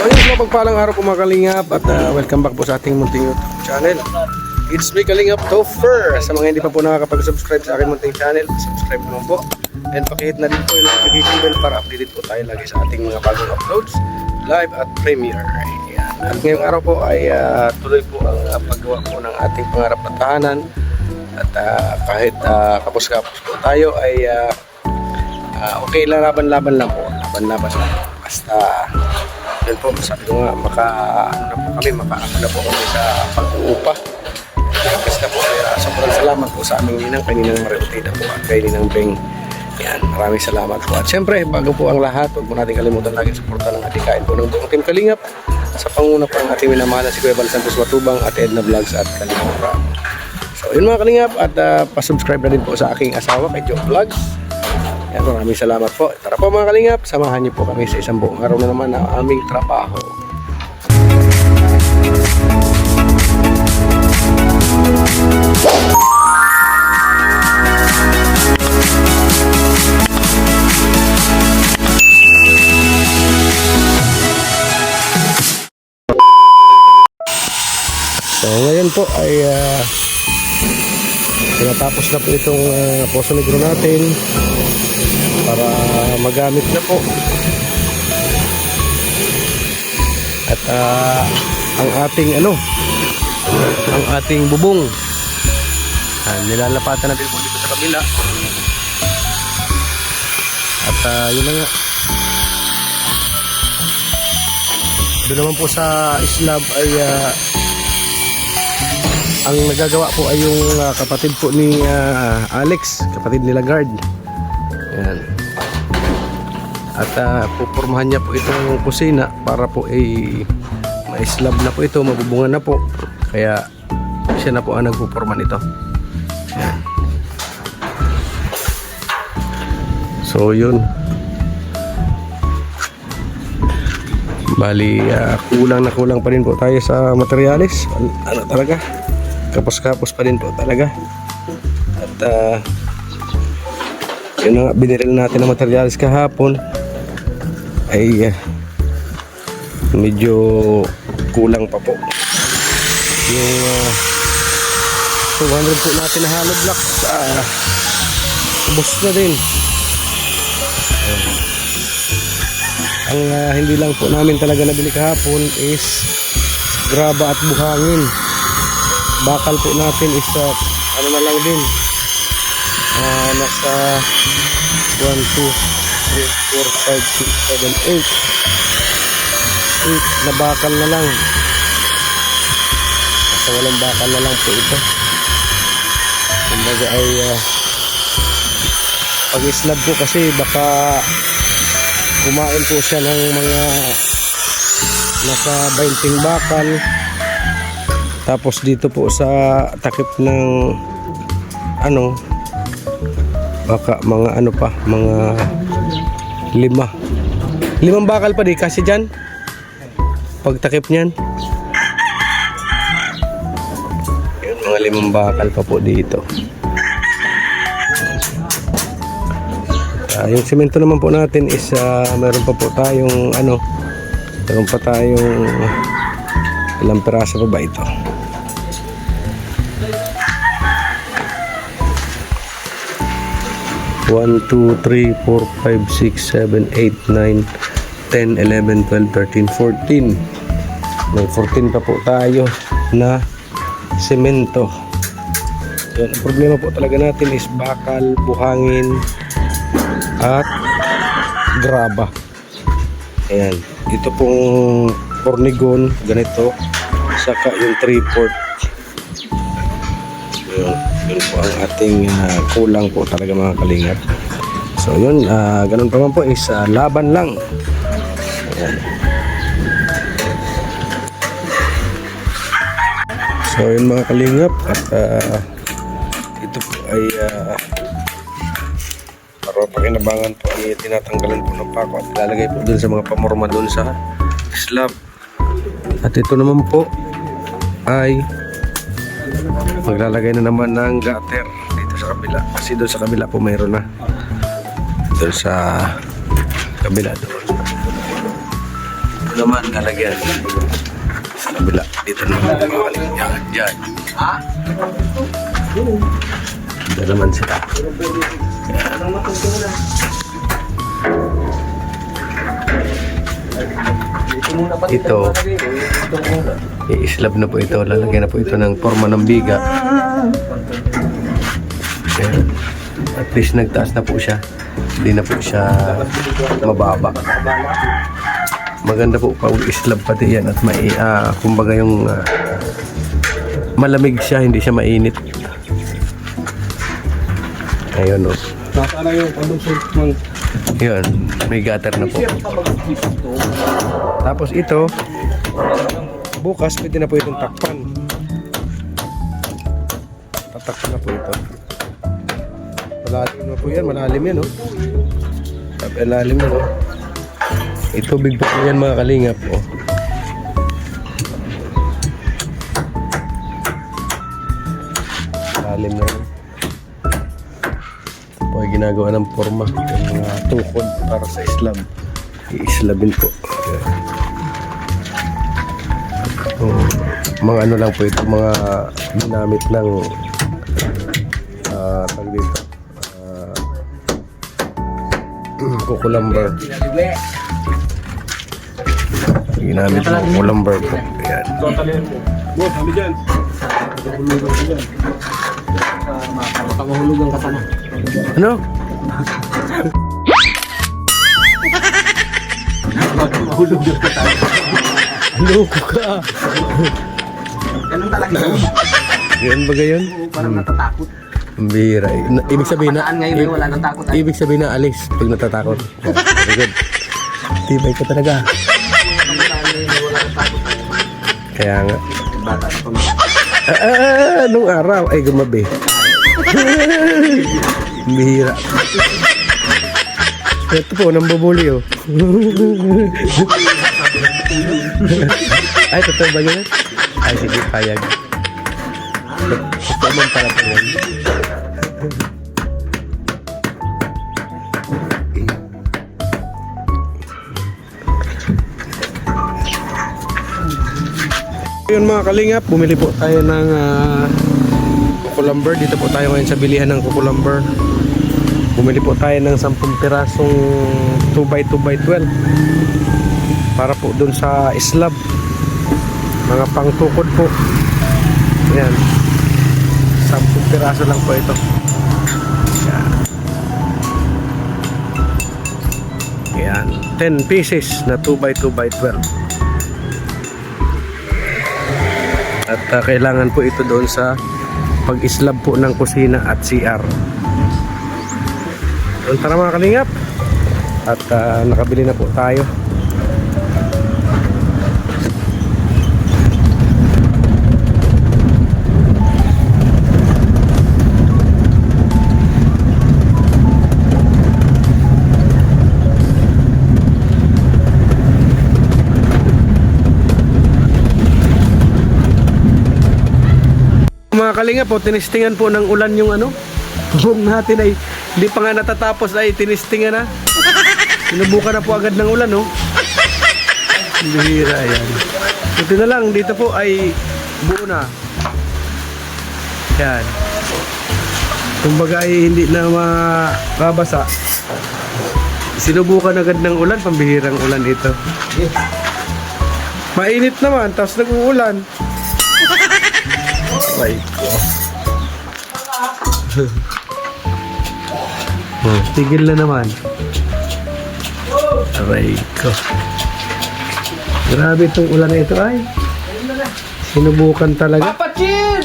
ayun, mapagpalang araw po mga Kalingap at welcome back po sa ating munting YouTube channel. It's me, Kalingap Topher. Sa mga hindi pa po nakakapag-subscribe sa aking munting channel, subscribe naman po. And pakihit na din po yung notification bell para updated po tayo lagi sa ating mga bagong uploads, live at premiere. Ayan. At ngayong araw po ay tuloy po ang paggawa po ng ating pangarap na tahanan. At kahit kapos-kapos po tayo ay okay lang, laban-laban lang po. Laban-laban lang. Basta yun po, sabi ko nga, makaano na po kami sa pag-uupa. Basta po, sobrang salamat po sa aming ninang, kay Ninang Marutida po at kay Ninang Beng. Yan, maraming salamat po. At syempre, bago po ang lahat, huwag po natin kalimutan lagi suporta ng ating kain po ng buong Team Kalingap. Sa panguna po ang ating minamahal na si Kuya Bal Santos Matubang at Edna Vlogs at Kalingap Ram. So yun mga Kalingap, at pasubscribe na din po sa aking asawa kay Joe Vlogs. Yan, maraming salamat po. Tara po mga Kalingap, samahan niyo po kami sa isang buong araw na naman na aming trabaho. So ngayon po ay tinatapos na po itong Poso Negro natin para magamit na po. At ang ating bubong nilalapatan natin po dito sa kabila. At yun na nga, doon naman po sa slab ay ang nagagawa po ay yung kapatid po ni Alex, kapatid nila Guard. Ayan. At pupurmahan niya po itong kusina para po ma-slab na po ito, mabubungan na po. Kaya siya na po ang nagpupurma nito. Ayan. So yun. Bali kulang na kulang pa rin po tayo sa materyales. Ano talaga? Kapos-kapos pa din po talaga. At yun nga, biniril natin ang materials kahapon ay medyo kulang pa po yung 200 po natin na hollow blocks. Ubos na din. Ang hindi lang po namin talaga nabili kahapon is graba at buhangin. Bakal po natin is ano na lang din, nasa 1, 2, 3, 4, 5, 6, 7, 8 na bakal na lang. Nasa walang bakal na lang po ito. Kumbaga ay pag-slab po kasi baka kumain po siya ng mga nasa 20 bakal. Tapos dito po sa takip ng baka mga mga 5 bakal pa di kasi dyan pag takip nyan. Yun, mga 5 bakal pa po dito. Yung semento naman po natin is meron pa po tayong meron pa tayong ilang piraso pa ba ito? 1, 2, 3, 4, 5, 6, 7, 8, 9, 10, 11, 12, 13, 14. May 14 pa po tayo na semento. Yan, ang problema po talaga natin is bakal, buhangin at graba. Ayan, ito pong ornigon ganito, saka yung 3/4. Yun po ang ating kulang po talaga mga Kalingap. So yun, ganun pa man po is laban lang. Ayan. So yun mga Kalingap, at ito po ay para pakinabangan po ay tinatanggalan po ng pako at ilalagay po dun sa mga pamorma dun sa slab. At ito naman po ay maglalagay na naman ng gutter dito sa kabila, kasi doon sa kabila po mayroon na, doon sa kabila doon. naman lalagyan. Sa kabila. Dito naman lalagyan. Yan. Dito naman sila. Ito, i-slab na po ito. Lalagyan na po ito ng forma ng biga. Ayan. At least nagtaas na po siya. Hindi na po siya mababa. Maganda po pag islab pati yan at kumbaga yung malamig siya, hindi siya mainit. Ayun o. Nasaan na yung conduction ng... Yun, may gutter na po. Tapos ito, bukas pwede na po itong takpan. Tatakpan na po ito. Malalim na po yan, malalim yan o. Malalim yan o. Itubig po yan mga kalingap o. Malalim na yan. Po ay ginagawa ng forma yung mga tukod para sa Islam. I-islabin po. Mga ano lang po ito, mga ginamit ng tag dito kukulamber. Ginamit ng kukulamber po. Ayan. Boss, hali dyan. Makakahulugan ka pa na. Ano? Makakahulugan ka tayo. Loko ka. Ganun talaga yun. Yan ba gayon? Parang natatakot. Ang bihira. Ibig sabihin na, Kabataan ngayon wala nang takot. ibig sabihin na alis pag natatakot. Very good. Tibay ka talaga. Kabataan ngayon wala nang takot. Kaya nga. Bata na pa. Nung araw ay gumabi. Bihira. Ito po, nambubuli oh. Ay, totoo ba yun? Ay, sige, payag. Totoo man pala po yun. Yun mga kalingap, bumili po tayo ng kukulamber. Dito po tayo ngayon sa bilihan ng kukulamber. Bumili po tayo ng 10 pirasong 2x2x12 para po dun sa slab, mga pangtukod po. Ayan, 10 piraso lang po ito. Ayan, 10 pieces na 2x2x12. At kailangan po ito doon sa pag-slab po ng kusina at CR. Doon tara mga kalingap. At nakabili na po tayo. Mga kalingap po, tinistingan po ng ulan yung ano, bubong natin ay hindi pa nga natatapos ay tinistingan na. Sinubukan na po agad ng ulan, no? Bihira yan. Ito na lang, dito po ay buo na. Yan. Kumbaga ay hindi na mababasa. Sinubukan agad ng ulan, pambihirang ulan ito. Mainit naman, tapos nag-uulan. Ay ko. Tigil na naman. Aray ko. Grabe itong ulan na ito ay. Sinubukan talaga. Papa Chin!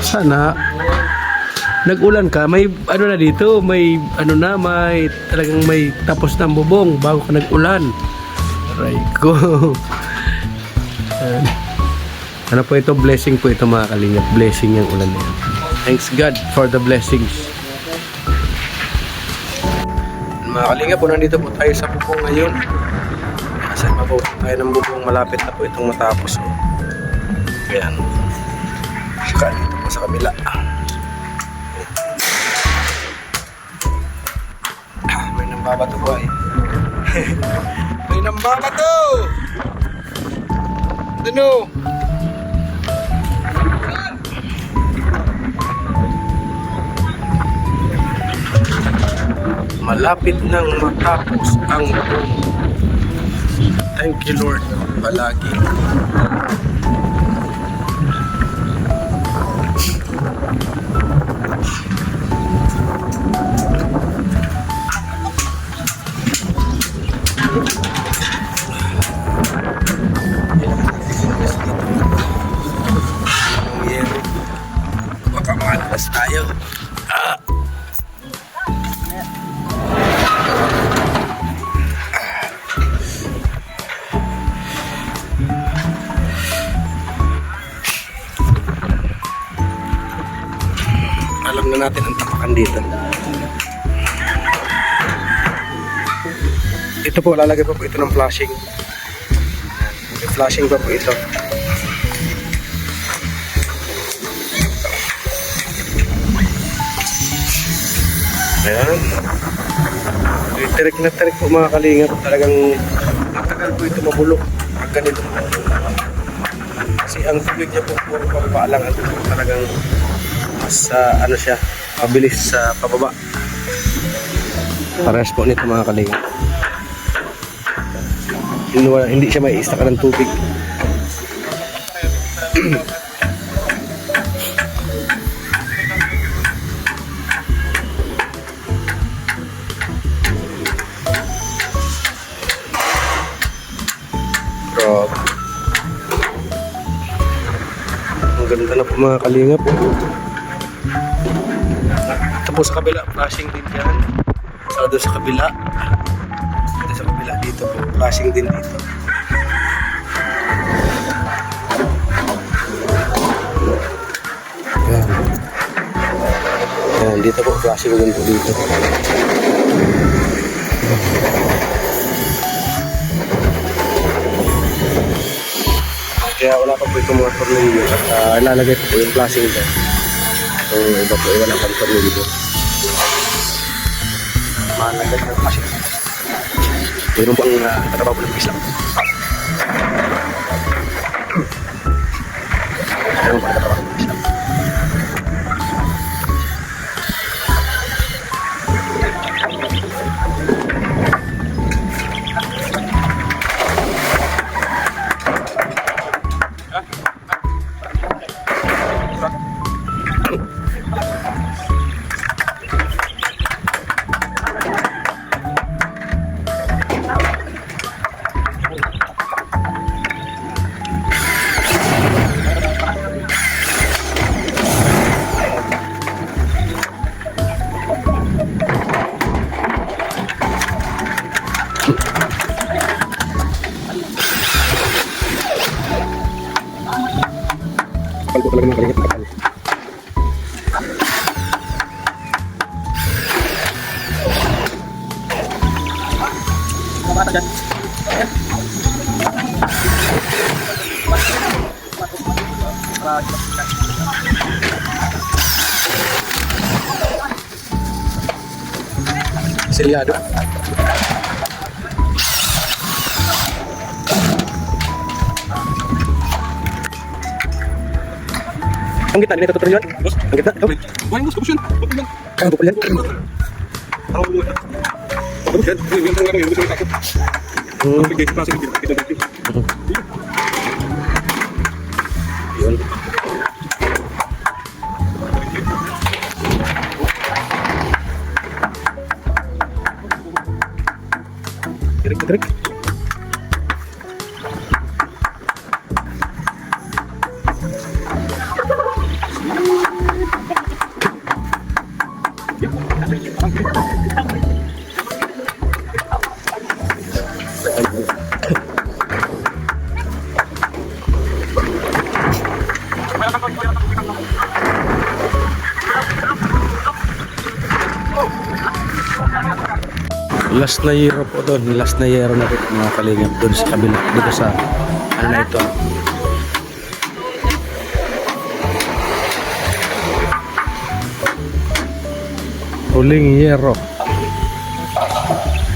Sana nag-ulan ka, may ano na dito, may ano na, may talagang may tapos ng bubong bago ka nag-ulan. Aray ko. Ano po ito? Blessing po ito mga kalingap. Blessing yung ulan na yan. Thanks God for the blessings. Mga kalingap po, nandito po tayo sa bubong ngayon. Kasi mabubo tayo ng bubong. Malapit na po itong matapos. Ayan. Saka dito po sa kabila. Babato po ay. May nambabato! Ano? Malapit nang matapos ang room. Thank you Lord palagi. Baka makalabas tayo. Alam na natin ang tapakan dito. Ito po, lalagay pa po ito ng flashing. May flashing pa po ito. Ayan. Tirik na tirik po mga kalingap. Talagang matagal po ito mabulok. Pag ganito. Kasi ang tubig niya po puro pababa lang. Talagang mas ano siya, mabilis sa pababa. Parehas po nito mga kalingap. Hindi siya may istaka ng tubig. Grabe. Ang ganda na po mga kalingap. Tapos sa kabila, flashing din yan. Doon sa kabila. Doon sa kabila dito po, flashing din dito. Yan. Yan, dito po, flashing din po dito. Kaya wala pa po itong mga tornilyo at ilalagay po yung flashing dito. So iba po, wala pang tornilyo. Malagay ng flashing. Mayroon pang trabaho po ng islam. Mayroon pang trabaho ng islam. Kapal po talaga ng kalingap ng kapal. Selyado. Ang gitna, hindi natutuloy yun? Ang gitna? Ito? Why mo solution? Kaya po yan? Yun. Tirik. Last na yero po doon. Last na yero na po mga kalingap doon sa kabila. Dito sa ano na ito. Huling yero.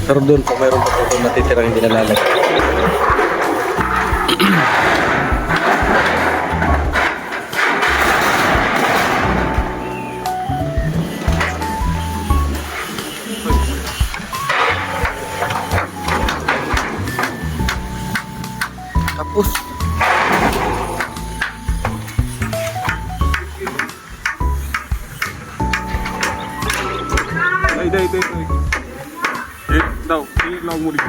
Pero doon po, mayroon pa po doon natitirang hindi nalalagay. Tapos, Day. Daw, ilaw mo rin.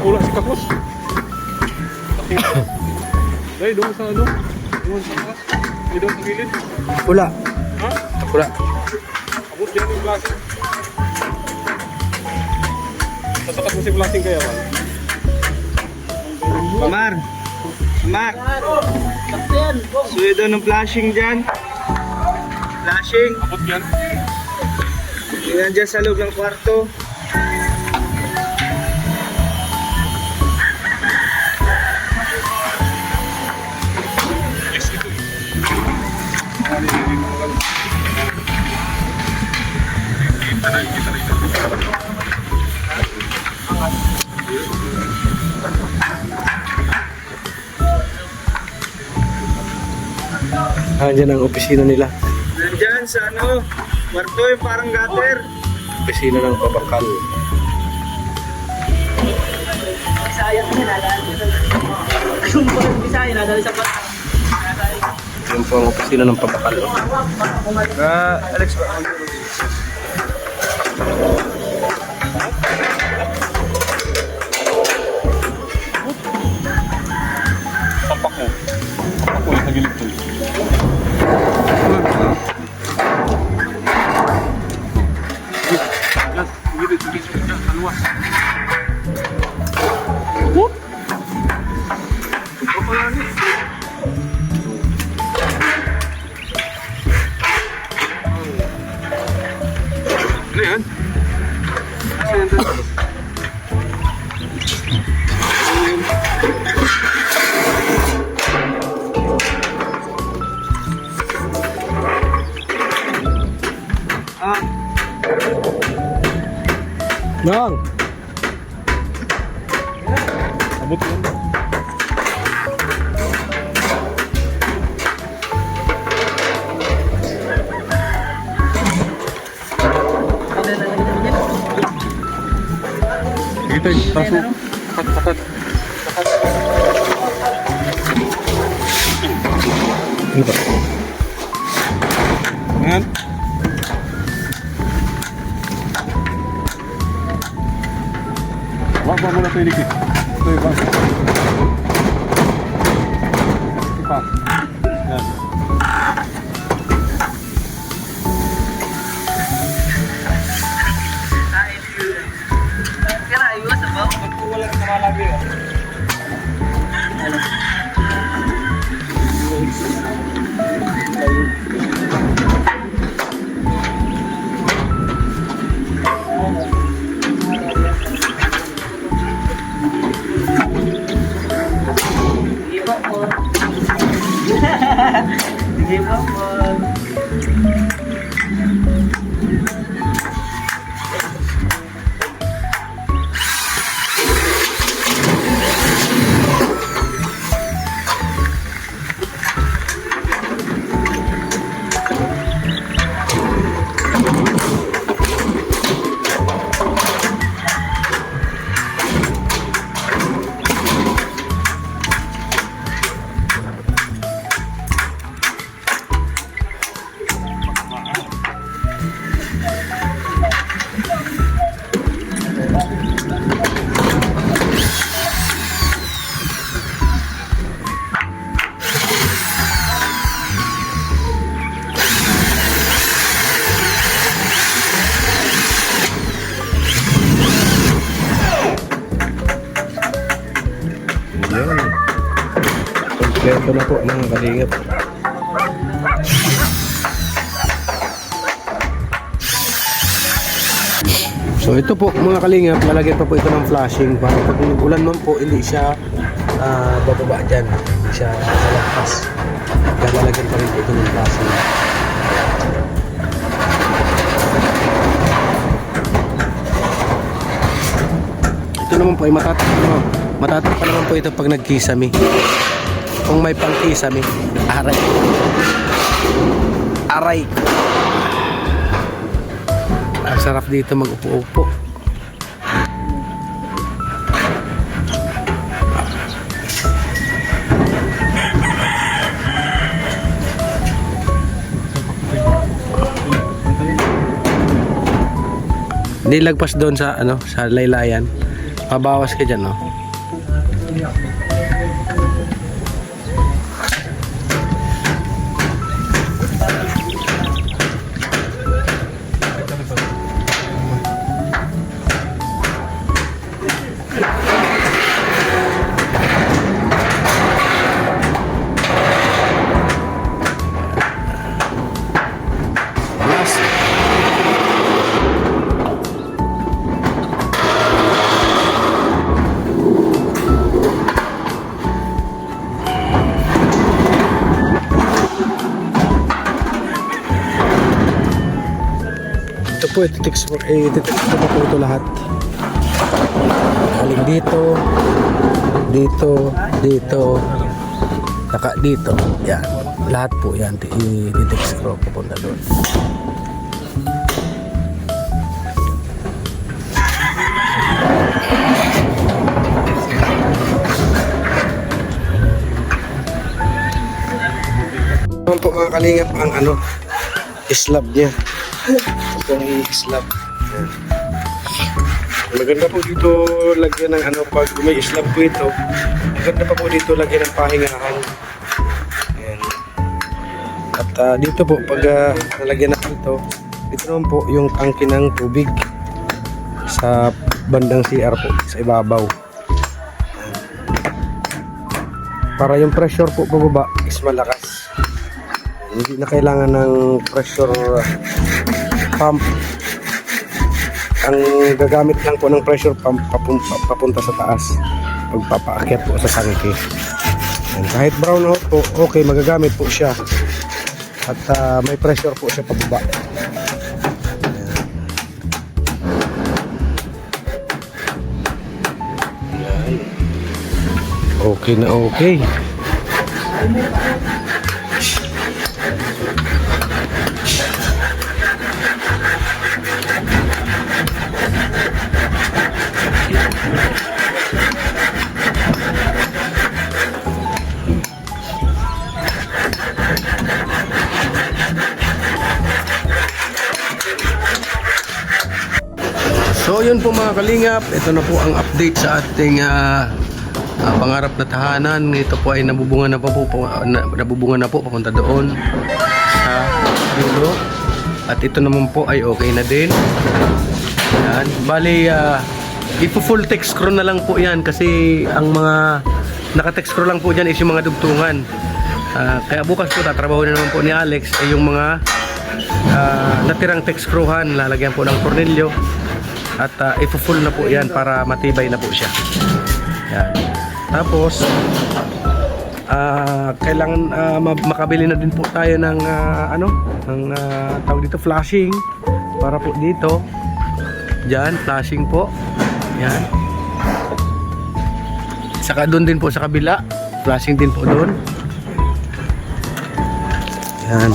Wala si Kapos. Day, doon sa ano? Doon sa taas. Doon sa gilid. wala. Ha? Wala. Abot yan yung plastic. Sasakat mo si plastic kaya ba? Mar! Suyo daw ng flashing dyan. Flashing. Abot yan. Yan dyan sa loob ng kwarto. Diyan ang opisina nila. Nandyan sa ano, kwarto yung parang gutter. Opisina ng pabakal. Yun po ang opisina ng pabakal. Alex, Tampak mo. Tampak mo sa gilid to. Gilid, sa luwas. Whoop! Ito pala ni. Ano yan? Kasi yan doon. Nang! Abot yan. Sige tayo, taso. Sakat. Ano ba? Ayan. Wag mo na ito ilikit. Ito yung bang. Ito pa. Yan. walang nakalagay. Sige po po. Yan. Kompleto na po mga kalingap. So ito po mga kalingap, lalagyan pa po ito ng flashing para pag ulan man po hindi siya bababa dyan, hindi siya lalagpas. Lalagyan pa rin po ito ng flashing. Ito naman po ay matatak pa naman po ito pag nagkisame. Kung may pangkisame, aray. Aray. Ang sarap dito mag-upo-upo. Hindi lagpas doon sa sa laylayan. Pabawas ka diyan, no. Ito po, iti-text ko po ito lahat. Galing dito, dito, dito, saka dito. Yan. Lahat po yan. I-text ko papunta doon. Naman po mga kalingap ang slab niya. Itong i-slab. Maganda po dito lagyan ng pag may slab po ito. Maganda pa po dito lagyan ng pahingahan. Ayan. At dito po pag nalagyan na ito, dito naman po yung tangke ng tubig sa bandang CR po, sa ibabaw. Ayan. Para yung pressure po pababa is malakas. Hindi na kailangan ng pressure pump. Ang gagamit lang po ng pressure pump papunta sa taas pagpapaakyat po sa tangke. Kahit brown out po, okay, magagamit po siya at may pressure po siya pababa. Ayan. Okay na okay. So yun po mga kalingap, ito na po ang update sa ating pangarap na tahanan. Ito po ay nabubungan na po papunta doon sa dulo. At ito naman po ay okay na din. Yan. Bali, ipo-full text screw na lang po yan kasi ang mga naka-text screw lang po dyan is yung mga dugtungan. Kaya bukas po tatrabaho na naman po ni Alex ay yung mga natirang text screwhan, lalagyan po ng tornilyo. At ipo-full na po yan para matibay na po siya. Yan. Tapos kailangan makabili na din po tayo ng tawag dito, flashing para po dito. Diyan, flashing po. Yan. Saka doon din po sa kabila, flashing din po doon. Yan.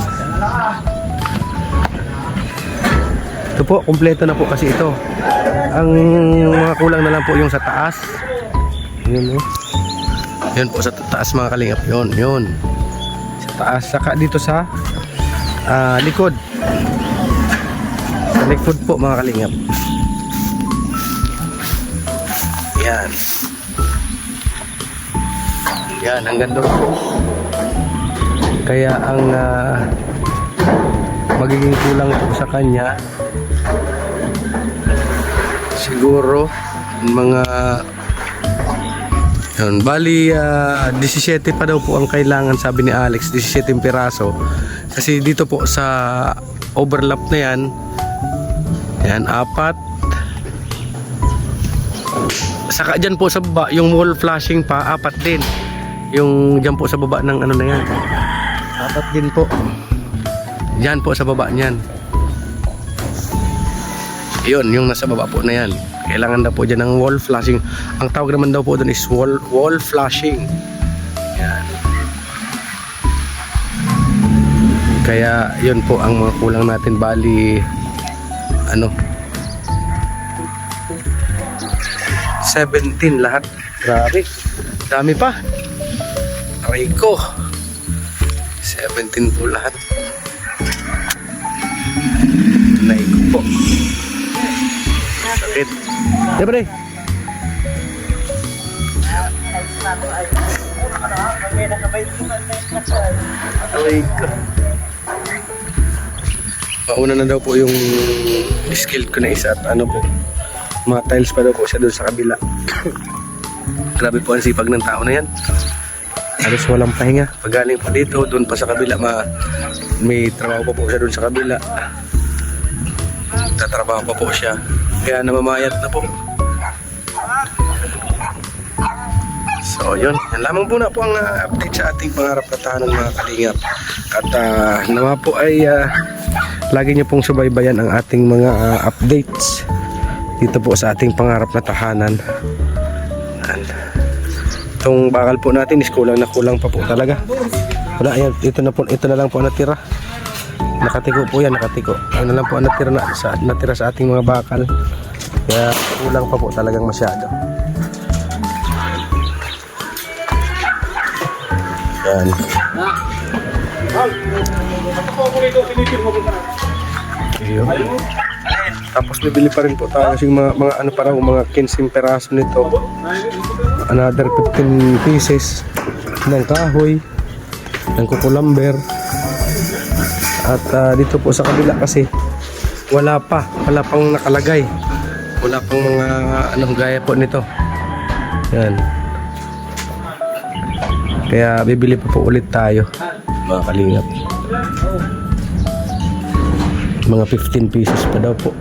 Ito po, kumpleto na po kasi ito. Ang mga kulang na lang po yung sa taas. Yun, yun po sa taas mga kalingap. Yun. Sa taas. Saka dito sa likod. Sa likod po mga kalingap. Yan. Yan, hanggang doon po. Kaya ang magiging kulang po sa kanya siguro mga yun, bali 17 pa daw po ang kailangan, sabi ni Alex, 17 piraso kasi dito po sa overlap na yan 4 Saka dyan po sa baba, yung wall flashing pa, 4 din. Yung dyan po sa baba ng ano na yan. 4 din po. Dyan po sa baba niyan. Yun, yung nasa baba po na yan. Kailangan daw po dyan ng wall flashing. Ang tawag naman daw po doon is wall flashing. Yan. Kaya yun po ang mga kulang natin. Bali, ano, 17 lahat. Grabe. Dami pa. Aray ko. 17 po lahat. Tunay ko po. Sakit. Di ba rin? Aray ko. Mauna na daw po yung skill ko na isa at ano po, mga tiles pa daw po siya doon sa kabila. Grabe po ang sipag ng tao na yan. Halos walang pahinga. Pagaling po dito, doon pa sa kabila, may trabaho pa po siya doon sa kabila. Tatrabaho pa po siya. Kaya namamayat na po. So yun, yan lamang po na po ang update sa ating pangarap na tahanan mga kalingap. At nawa po ay lagi niyo pong subaybayan ang ating mga updates dito po sa ating pangarap na tahanan. Itong bakal po natin is kulang na kulang pa po talaga. Wala, ayan, ito na lang po ang natira. Nakatiko po yan, nakatiko. Ano lang po ang natira sa ating mga bakal. Kaya kulang pa po talagang masyado. Yan. Ayun. Tapos bibili pa rin po tayo kasi mga ano parang mga 15 peraso nito. Another 15 pieces ng kahoy, ng kukulamber. At dito po sa kabila kasi wala pang nakalagay. Wala pang mga anong gaya po nito. Yan. Kaya bibili pa po ulit tayo mga kalingap. Mga 15 pieces pa daw po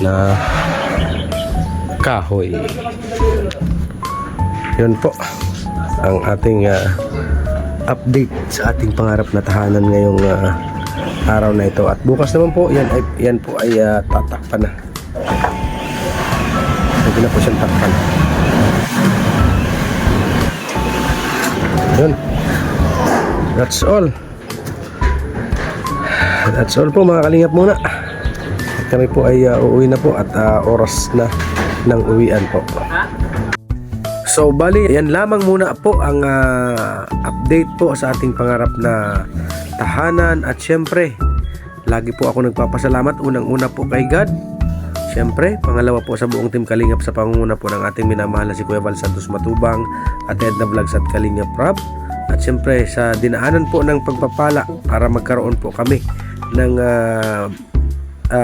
na kahoy. Yun po ang ating update sa ating pangarap na tahanan ngayong araw na ito. At bukas naman po yan po ay tatakpan na. Hindi na po siyang takpan. Yun. That's all. That's all po mga kalingap muna. Kami po ay uuwi na po at oras na ng uwian po. So bali, yan lamang muna po ang update po sa ating pangarap na tahanan. At syempre, lagi po ako nagpapasalamat unang-una po kay God. Syempre, pangalawa po sa buong Team Kalingap sa pangunguna po ng ating minamahal na si Kuya Val Santos Matubang at Edna Vlogs at Kalingap Rob. At syempre, sa dinaanan po ng pagpapala para magkaroon po kami ng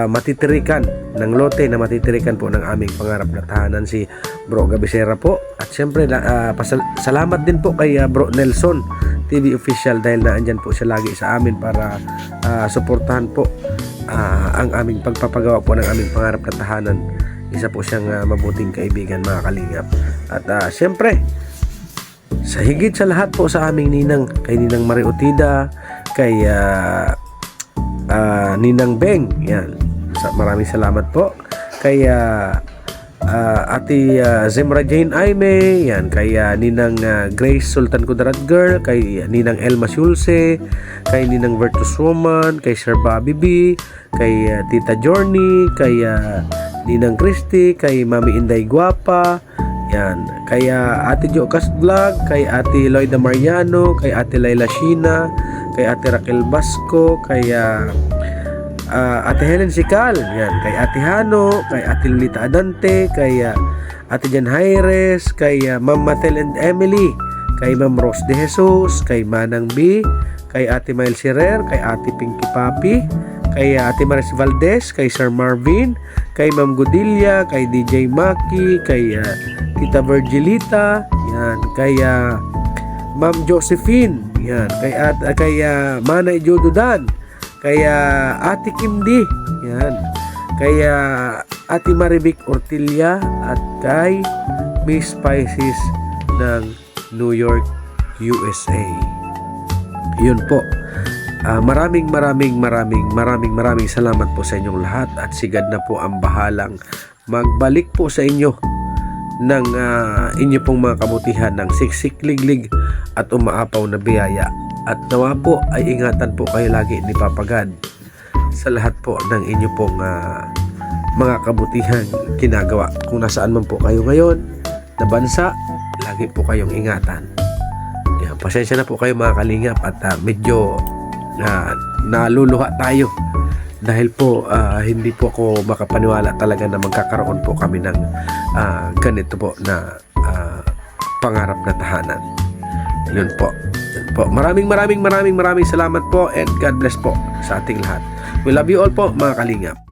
matitirikan, ng lote na matitirikan po ng aming pangarap na tahanan si Bro Gabisera po. At syempre, salamat din po kay Bro Nelson TV Official dahil naandyan po siya lagi sa amin para suportahan po ang aming pagpapagawa po ng aming pangarap na tahanan. Isa po siyang mabuting kaibigan mga kalingap. At syempre, sa higit sa lahat po sa aming ninang, kay Ninang Mariotida, kay Ninang Beng, yan. Maraming salamat po. Kay Ate Zemra Jane Aime, yan. Kay Ninang Grace Sultan Kudarat Girl, kay Ninang Elma Shulse, kay Ninang Virtus Woman, kay Sir Bobby B, kay Tita Journey, kay Ninang Christy, kay Mami Inday Guapa, yan. Kay Ate Jokas Vlog, kay Ate Loida Mariano, kay Ate Laila Shina, kay Ate Raquel Basco, kay Ate Helen Sikal, yan. Kay Ate Hano, kay Ate Lolita Adante, kay Ate Jan Jaires, kay Ma'am Matel and Emily, kay Ma'am Rose de Jesus, kay Manang B, kay Ate Mael Sirer, kay Ate Pinky Papi, kay Ate Maris Valdez, kay Sir Marvin, kay Ma'am Godilla, kay DJ Maki, kay Tita Virgilita, yan, kay Ma'am Josephine, yan, kay Manay Jodudan, kay Ate Kimdi, yan, kay Ate Marivic Ortilla at kay Miss Spices ng New York, USA. Yun po. Maraming salamat po sa inyong lahat at sigad na po ang bahalang magbalik po sa inyo ng inyo pong mga kabutihan ng siksik, liglig at umaapaw na biyaya. At nawa po ay ingatan po kayo lagi ni Papa God sa lahat po ng inyo pong mga kabutihang ginagawa. Kung nasaan man po kayo ngayon na bansa, lagi po kayong ingatan. Yan, pasensya na po kayo mga kalingap at medyo naluluha tayo dahil po hindi po ako makapaniwala talaga na magkakaroon po kami ng ganito po na pangarap na tahanan. Yun po. Maraming salamat po and God bless po sa ating lahat. We love you all po mga kalingap.